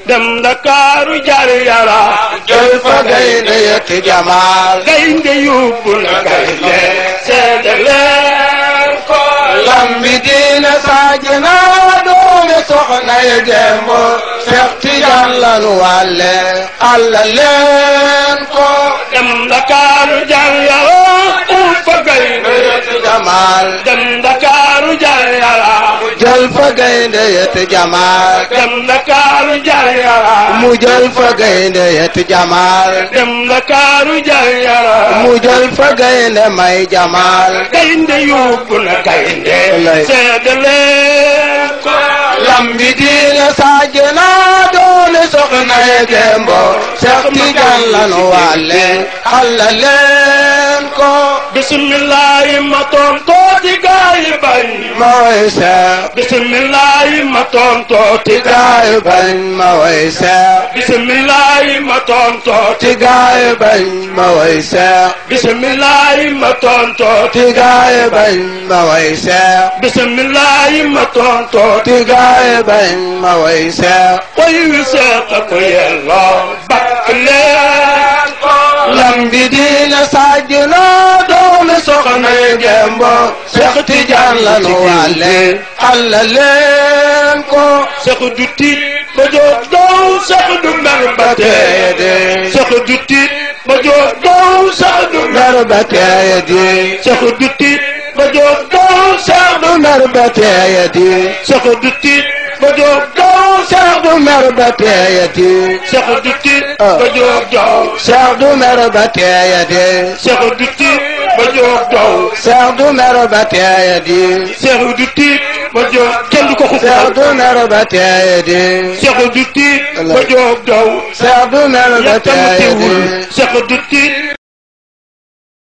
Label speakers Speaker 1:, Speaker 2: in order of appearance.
Speaker 1: dem Ndakaaru jar yara
Speaker 2: jël fa gaynde yet jamaal
Speaker 1: gaynde yóbbu na gaynde seede leen ko
Speaker 2: lambi diine saajina doomi soxna ye gembo Seex Tijaan lanu wàlle alla leen ko
Speaker 1: dem Ndakaaru jar yara fa gaynde yet
Speaker 2: jamaal
Speaker 1: dem Ndakaaru jar yara
Speaker 2: jël fa gaynde yet jamaal
Speaker 1: dem Ndakaaru jar yara
Speaker 2: mu jël fa gaynde yet jamaal
Speaker 1: dem Ndakaaru jar yara
Speaker 2: mu jël fa gaynde may jamaal
Speaker 1: gaynde yóbbu na gaynde seede leen ko
Speaker 2: lambi diine saajina doole soxna ye gembo Seex Tijaan lanu wàlle alla leen ko
Speaker 1: bismillahi ma tontooti gaay bañ
Speaker 2: ma way Seex
Speaker 1: bismillahi ma tontooti
Speaker 2: gaay bañ ma way Seex
Speaker 1: bismillahi ma tontooti
Speaker 2: gaay bañ ma way Seex
Speaker 1: bismillahi ma tontooti
Speaker 2: gaay bañ ma way Seex
Speaker 1: bismillahi ma tontooti
Speaker 2: gaay bañ ma way Seex
Speaker 1: way wi seex ko yelloo bakk leen ko
Speaker 2: lambi diine saajina doomi soxna ye gembo Seex Tijaan lanu wàlle alla leen ko
Speaker 1: seex du tiit ba jóg dow seex du mer ba teeye de seex du tiit ba jóg dow seex du mer
Speaker 2: mer ba teeye di
Speaker 1: seex du tiit ba jóg dow seex du
Speaker 2: mer ba teeye di
Speaker 1: seex du tiit ba jóg dow
Speaker 2: Seex du mer ba teeye di
Speaker 1: seex du tiit ba jóg dow
Speaker 2: Seex du mer ba teeye di
Speaker 1: seex du tiit ba jóg dow
Speaker 2: Seex du mer ba teeye di
Speaker 1: seex du tiit ba jóg kenn du ko
Speaker 2: Seex
Speaker 1: xufal
Speaker 2: du mer ba teeye di
Speaker 1: seex du tiit ba jóg dow
Speaker 2: Seex du mer ba teeye di
Speaker 1: seex du tiit